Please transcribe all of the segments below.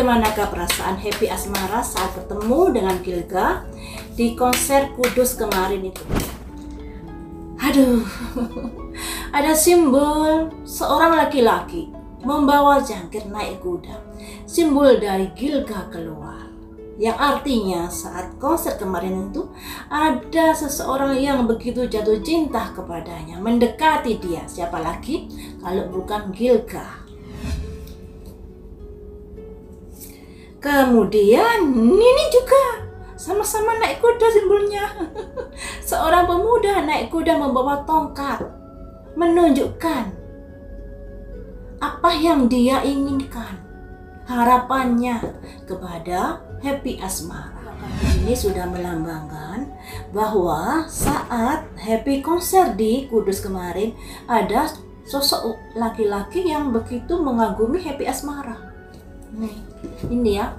bagaimanakah perasaan Happy Asmara saat bertemu dengan Gilga di konser Kudus kemarin itu? Aduh, ada simbol seorang laki-laki membawa jangkir naik kuda, simbol dari Gilga keluar. Yang artinya saat konser kemarin itu ada seseorang yang begitu jatuh cinta kepadanya, mendekati dia. Siapa lagi kalau bukan Gilga? Kemudian ini juga sama-sama naik kuda simbolnya. Seorang pemuda naik kuda membawa tongkat, menunjukkan apa yang dia inginkan, harapannya kepada Happy Asmara. Ini sudah melambangkan bahwa saat Happy konser di Kudus kemarin ada sosok laki-laki yang begitu mengagumi Happy Asmara. Nih, ini ya,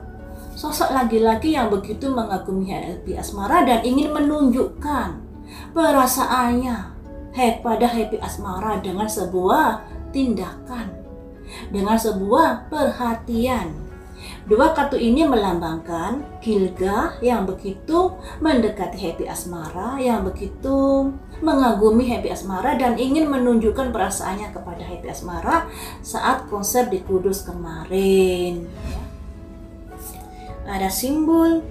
sosok laki-laki yang begitu mengagumi Happy Asmara dan ingin menunjukkan perasaannya pada Happy Asmara dengan sebuah tindakan, dengan sebuah perhatian. Dua kartu ini melambangkan Gilga yang begitu mendekati Happy Asmara, yang begitu mengagumi Happy Asmara dan ingin menunjukkan perasaannya kepada Happy Asmara saat konser di Kudus kemarin. Ada simbol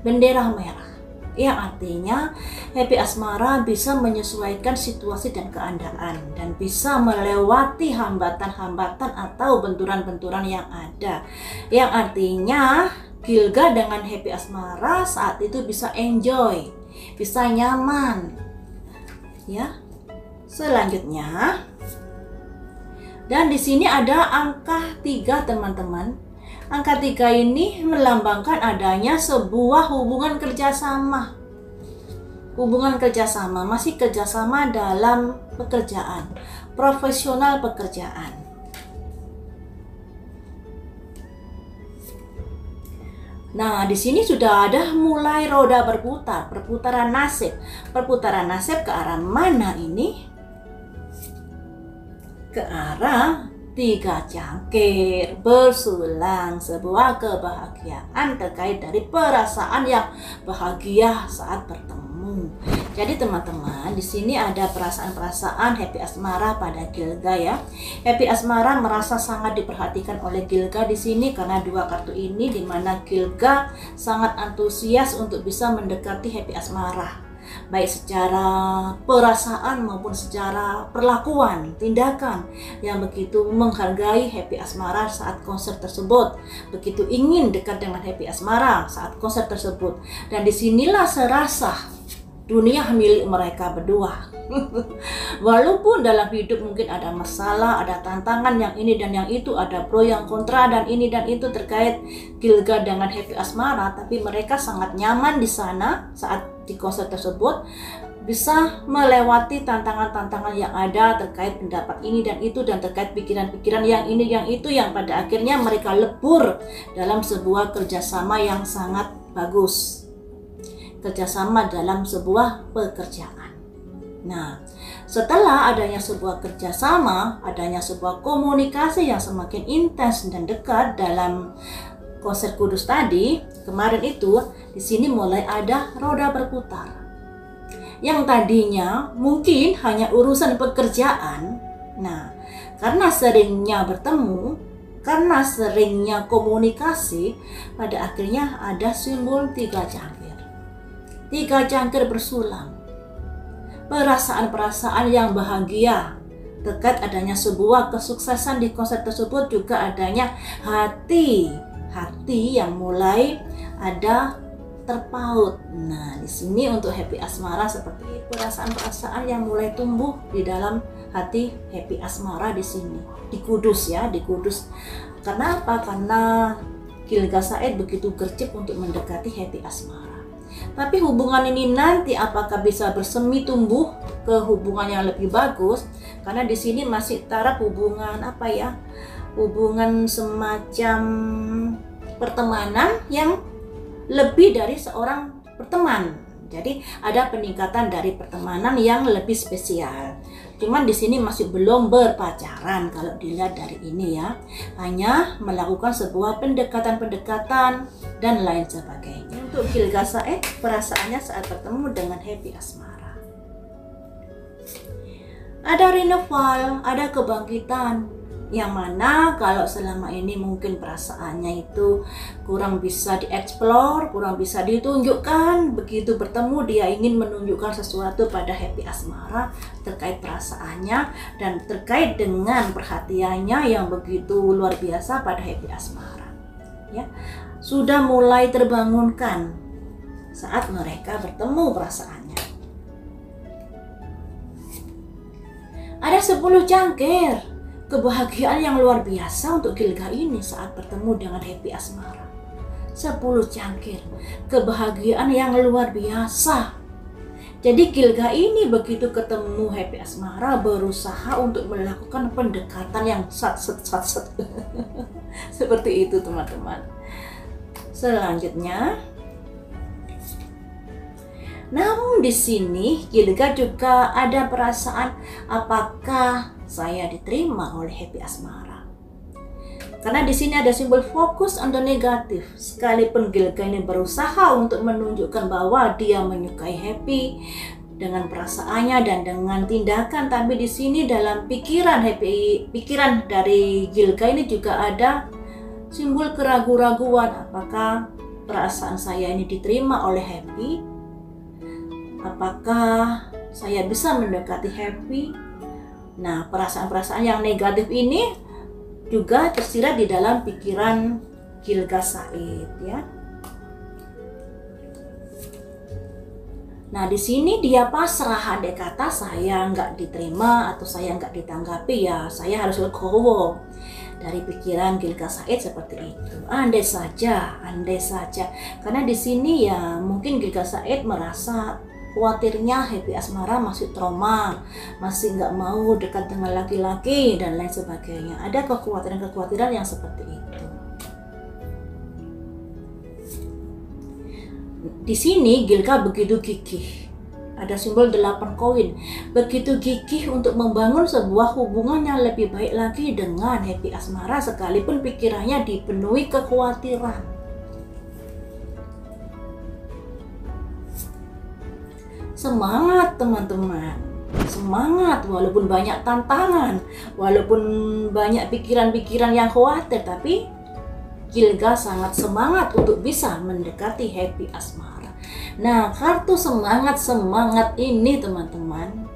bendera merah yang artinya Happy Asmara bisa menyesuaikan situasi dan keadaan dan bisa melewati hambatan-hambatan atau benturan-benturan yang ada, yang artinya Gilga dengan Happy Asmara saat itu bisa enjoy, bisa nyaman ya. Selanjutnya, dan di sini ada angka 3 teman-teman. Angka 3 ini melambangkan adanya sebuah hubungan kerjasama. Hubungan kerjasama, masih kerjasama dalam pekerjaan, profesional pekerjaan. Nah, di sini sudah ada mulai roda berputar, perputaran nasib. Perputaran nasib ke arah mana ini? Ke arah 3 cangkir bersulang, sebuah kebahagiaan terkait dari perasaan yang bahagia saat bertemu. Jadi teman-teman, di sini ada perasaan-perasaan Happy Asmara pada Gilga ya. Happy Asmara merasa sangat diperhatikan oleh Gilga di sini karena 2 kartu ini, di mana Gilga sangat antusias untuk bisa mendekati Happy Asmara, baik secara perasaan maupun secara perlakuan, tindakan yang begitu menghargai Happy Asmara saat konser tersebut, begitu ingin dekat dengan Happy Asmara saat konser tersebut. Dan disinilah serasa dunia milik mereka berdua. Walaupun dalam hidup mungkin ada masalah, ada tantangan yang ini dan yang itu, ada pro yang kontra dan ini dan itu terkait Gilga dengan Happy Asmara, tapi mereka sangat nyaman di sana saat di konser tersebut, bisa melewati tantangan-tantangan yang ada terkait pendapat ini dan itu dan terkait pikiran-pikiran yang ini yang itu, yang pada akhirnya mereka lebur dalam sebuah kerjasama yang sangat bagus, kerjasama dalam sebuah pekerjaan. Nah, setelah adanya sebuah kerjasama, adanya sebuah komunikasi yang semakin intens dan dekat dalam konser Kudus tadi kemarin itu, di sini mulai ada roda berputar. Yang tadinya mungkin hanya urusan pekerjaan, nah karena seringnya bertemu, karena seringnya komunikasi, pada akhirnya ada simbol 3 cangkir. 3 cangkir bersulang. Perasaan-perasaan yang bahagia terkait adanya sebuah kesuksesan di konser tersebut, juga adanya hati yang mulai ada terpaut. Nah, di sini untuk Happy Asmara seperti perasaan-perasaan yang mulai tumbuh di dalam hati Happy Asmara di sini, di Kudus ya, di Kudus. Karena apa? Karena Gilga Said begitu gercep untuk mendekati Happy Asmara. Tapi hubungan ini nanti apakah bisa bersemi tumbuh ke hubungan yang lebih bagus? Karena di sini masih taraf hubungan apa ya? Hubungan semacam pertemanan yang lebih dari seorang berteman. Jadi ada peningkatan dari pertemanan yang lebih spesial. Cuman di sini masih belum berpacaran kalau dilihat dari ini ya. Hanya melakukan sebuah pendekatan-pendekatan dan lain sebagainya. Untuk Gilga Said, perasaannya saat bertemu dengan Happy Asmara. Ada renewal, ada kebangkitan. Yang mana kalau selama ini mungkin perasaannya itu kurang bisa dieksplor, kurang bisa ditunjukkan. Begitu bertemu dia ingin menunjukkan sesuatu pada Happy Asmara terkait perasaannya dan terkait dengan perhatiannya yang begitu luar biasa pada Happy Asmara. Ya, sudah mulai terbangunkan saat mereka bertemu perasaannya. Ada 10 cangkir. Kebahagiaan yang luar biasa untuk Gilga ini saat bertemu dengan Happy Asmara. 10 cangkir. Kebahagiaan yang luar biasa. Jadi Gilga ini begitu ketemu Happy Asmara berusaha untuk melakukan pendekatan yang sat-set. Seperti itu teman-teman. Selanjutnya, namun di sini Gilga juga ada perasaan apakah saya diterima oleh Happy Asmara. Karena di sini ada simbol fokus on the negatif. Sekalipun Gilga ini berusaha untuk menunjukkan bahwa dia menyukai Happy dengan perasaannya dan dengan tindakan, tapi di sini dalam pikiran dari Gilga ini juga ada simbol keraguan-raguan. Apakah perasaan saya ini diterima oleh Happy? Apakah saya bisa mendekati Happy? Nah, perasaan-perasaan yang negatif ini juga tersirat di dalam pikiran Gilga Said ya. Nah, di sini dia pasrah, andai kata saya nggak diterima atau saya nggak ditanggapi ya, saya harus legowo. Dari pikiran Gilga Said seperti itu. Andai saja. Karena di sini ya mungkin Gilga Said merasa khawatirnya Happy Asmara masih trauma, masih nggak mau dekat dengan laki-laki dan lain sebagainya. Ada kekhawatiran-kekhawatiran yang seperti itu. Di sini Gilga begitu gigih. Ada simbol 8 koin. Begitu gigih untuk membangun sebuah hubungan yang lebih baik lagi dengan Happy Asmara sekalipun pikirannya dipenuhi kekhawatiran. Semangat teman-teman, semangat walaupun banyak tantangan, walaupun banyak pikiran-pikiran yang khawatir, tapi Gilga sangat semangat untuk bisa mendekati Happy Asmara. Nah, kartu semangat ini teman-teman,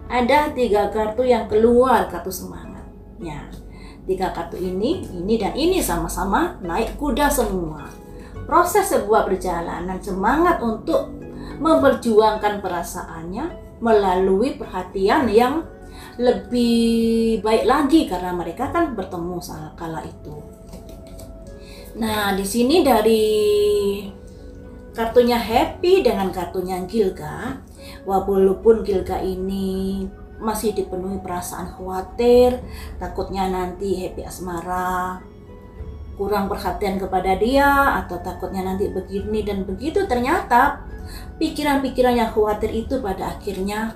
ada 3 kartu yang keluar kartu semangatnya. 3 kartu ini dan ini sama-sama naik kuda semua. Proses sebuah perjalanan semangat untuk memperjuangkan perasaannya melalui perhatian yang lebih baik lagi karena mereka kan bertemu kala itu. Nah, di sini dari kartunya Happy dengan kartunya Gilga, walaupun Gilga ini masih dipenuhi perasaan khawatir, takutnya nanti Happy Asmara kurang perhatian kepada dia atau takutnya nanti begini dan begitu, ternyata pikiran-pikiran yang khawatir itu pada akhirnya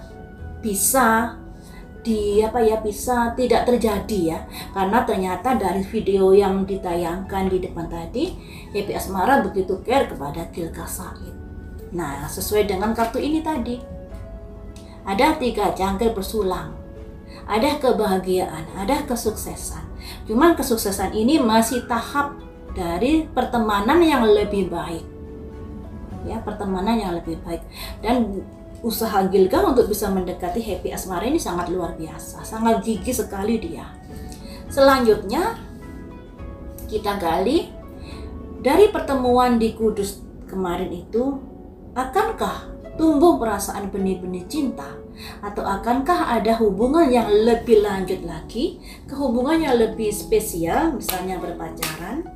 bisa bisa tidak terjadi ya, karena ternyata dari video yang ditayangkan di depan tadi Happy Asmara begitu care kepada Gilga Said. Nah, sesuai dengan kartu ini tadi ada 3 cangkir bersulang, ada kebahagiaan, ada kesuksesan. Cuman kesuksesan ini masih tahap dari pertemanan yang lebih baik ya, pertemanan yang lebih baik, dan usaha Gilga untuk bisa mendekati Happy Asmara ini sangat luar biasa, sangat gigih sekali dia. Selanjutnya kita gali dari pertemuan di Kudus kemarin itu, akankah tumbuh perasaan benih-benih cinta atau akankah ada hubungan yang lebih lanjut lagi, ke hubungan yang lebih spesial, misalnya berpacaran.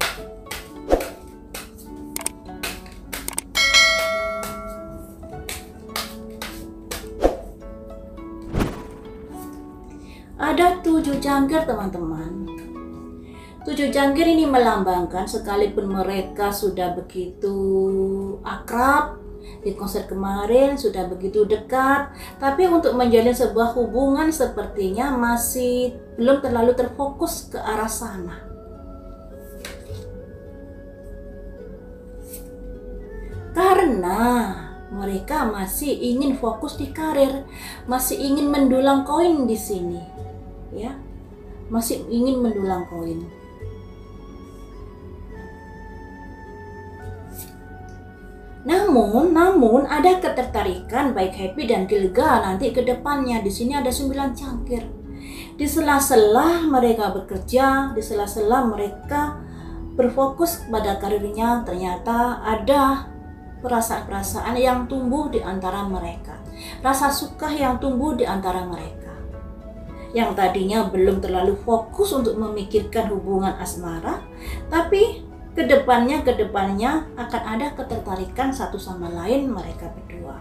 Ada 7 cangkir teman-teman. 7 cangkir ini melambangkan sekalipun mereka sudah begitu akrab, Di konser kemarin sudah begitu dekat, tapi untuk menjalin sebuah hubungan sepertinya masih belum terlalu terfokus ke arah sana. Karena mereka masih ingin fokus di karir, masih ingin mendulang koin di sini, ya, masih ingin mendulang koin. Namun ada ketertarikan baik Happy dan Gilga nanti ke depannya. Di sini ada 9 cangkir. Di sela-sela mereka bekerja, di sela-sela mereka berfokus pada karirnya, ternyata ada perasaan-perasaan yang tumbuh di antara mereka. Rasa suka yang tumbuh di antara mereka. Yang tadinya belum terlalu fokus untuk memikirkan hubungan asmara, tapi kedepannya akan ada ketertarikan satu sama lain mereka berdua.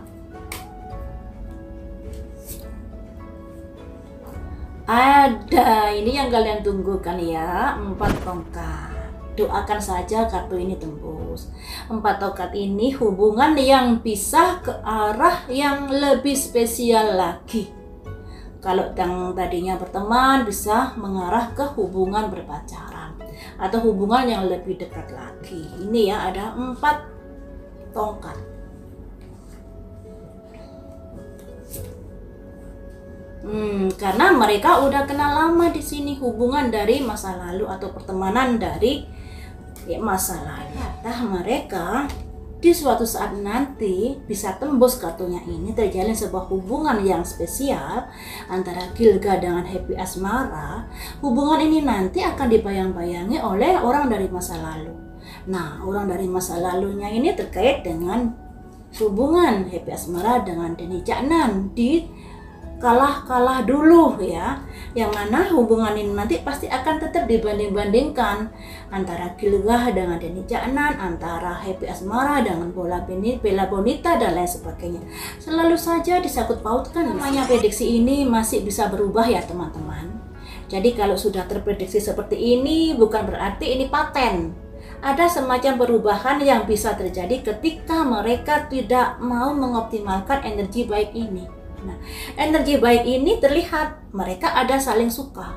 Ada ini yang kalian tunggukan ya, 4 tongkat. Doakan saja kartu ini tembus. 4 tongkat ini hubungan yang bisa ke arah yang lebih spesial lagi. Kalau yang tadinya berteman bisa mengarah ke hubungan berpacaran atau hubungan yang lebih dekat lagi. Ini ya, ada 4 tongkat. Karena mereka udah kenal lama di sini, hubungan dari masa lalu atau pertemanan dari masa lalu. Nah, mereka di suatu saat nanti bisa tembus kartunya ini, terjalin sebuah hubungan yang spesial antara Gilga dengan Happy Asmara. Hubungan ini nanti akan dibayang-bayangi oleh orang dari masa lalu. Nah, orang dari masa lalunya ini terkait dengan hubungan Happy Asmara dengan Denny Caknan di kalah dulu ya, yang mana hubungan ini nanti pasti akan tetap dibanding-bandingkan antara Gilga dengan Denny Caknan, antara Happy Asmara dengan Bella Bonita dan lain sebagainya. Selalu saja disangkut pautkan. Namanya prediksi ini masih bisa berubah ya teman-teman. Jadi kalau sudah terprediksi seperti ini bukan berarti ini paten. Ada semacam perubahan yang bisa terjadi ketika mereka tidak mau mengoptimalkan energi baik ini. Nah, energi baik ini terlihat mereka ada saling suka.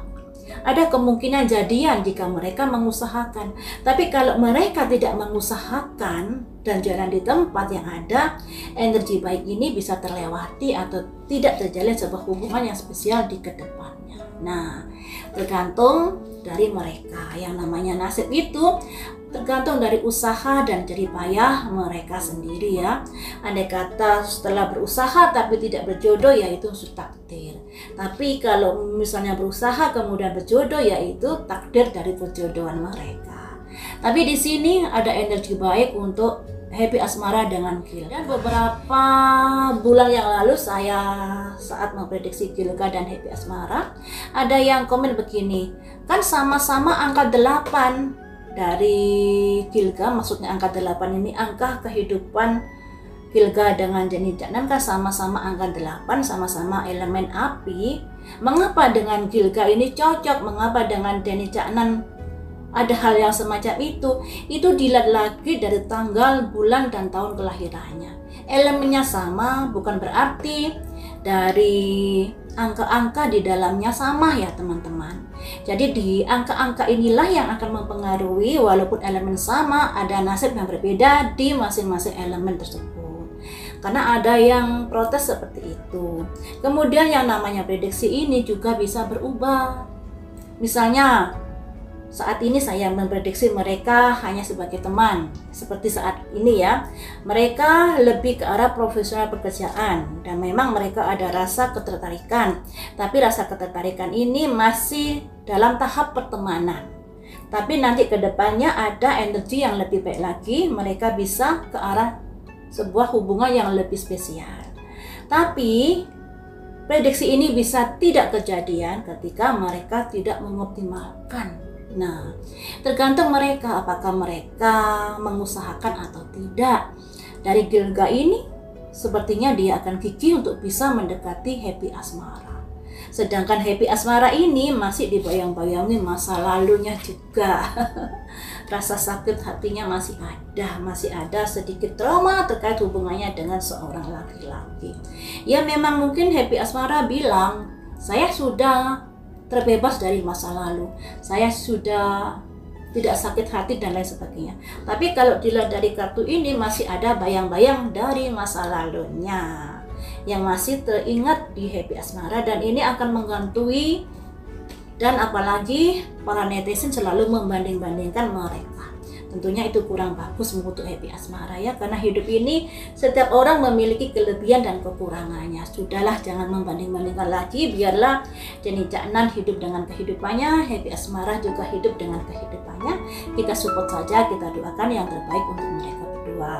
Ada kemungkinan jadian jika mereka mengusahakan. Tapi kalau mereka tidak mengusahakan dan jalan di tempat yang ada, energi baik ini bisa terlewati atau tidak terjalin sebuah hubungan yang spesial di kedepannya. Nah, tergantung dari mereka. Yang namanya nasib itu tergantung dari usaha dan jerih payah mereka sendiri ya. Andai kata setelah berusaha tapi tidak berjodoh, yaitu takdir. Tapi kalau misalnya berusaha kemudian berjodoh, yaitu takdir dari perjodohan mereka. Tapi di sini ada energi baik untuk Happy Asmara dengan Gilga. Dan beberapa bulan yang lalu saya saat memprediksi Gilga dan Happy Asmara, ada yang komen begini, kan sama-sama angka 8 dari Gilga, maksudnya angka 8 ini angka kehidupan Gilga dengan Denny Caknan kan sama-sama angka 8, sama-sama elemen api. Mengapa dengan Gilga ini cocok? Mengapa dengan Denny Caknan ada hal yang semacam itu? Itu dilihat lagi dari tanggal, bulan, dan tahun kelahirannya. Elemennya sama, bukan berarti dari angka-angka di dalamnya sama ya teman-teman. Jadi di angka-angka inilah yang akan mempengaruhi, walaupun elemen sama, ada nasib yang berbeda di masing-masing elemen tersebut. Karena ada yang protes seperti itu. Kemudian yang namanya prediksi ini juga bisa berubah. Misalnya saat ini saya memprediksi mereka hanya sebagai teman, seperti saat ini ya. Mereka lebih ke arah profesional pekerjaan dan memang mereka ada rasa ketertarikan. Tapi rasa ketertarikan ini masih dalam tahap pertemanan. Tapi nanti ke depannya ada energi yang lebih baik lagi, mereka bisa ke arah sebuah hubungan yang lebih spesial. Tapi prediksi ini bisa tidak kejadian ketika mereka tidak mengoptimalkan. Nah, tergantung mereka apakah mereka mengusahakan atau tidak. Dari Gilga ini sepertinya dia akan gigih untuk bisa mendekati Happy Asmara. Sedangkan Happy Asmara ini masih dibayang-bayangi masa lalunya juga. Rasa sakit hatinya masih ada sedikit trauma terkait hubungannya dengan seorang laki-laki. Ya memang mungkin Happy Asmara bilang, saya sudah terbebas dari masa lalu, saya sudah tidak sakit hati dan lain sebagainya. Tapi kalau dilihat dari kartu ini masih ada bayang-bayang dari masa lalunya yang masih teringat di Happy Asmara, dan ini akan menghantui. Dan apalagi para netizen selalu membanding-bandingkan mereka. Tentunya itu kurang bagus untuk Happy Asmara ya, karena hidup ini setiap orang memiliki kelebihan dan kekurangannya. Sudahlah, jangan membanding-bandingkan lagi, biarlah Jenny Caknan hidup dengan kehidupannya, Happy Asmara juga hidup dengan kehidupannya. Kita support saja, kita doakan yang terbaik untuk mereka berdua.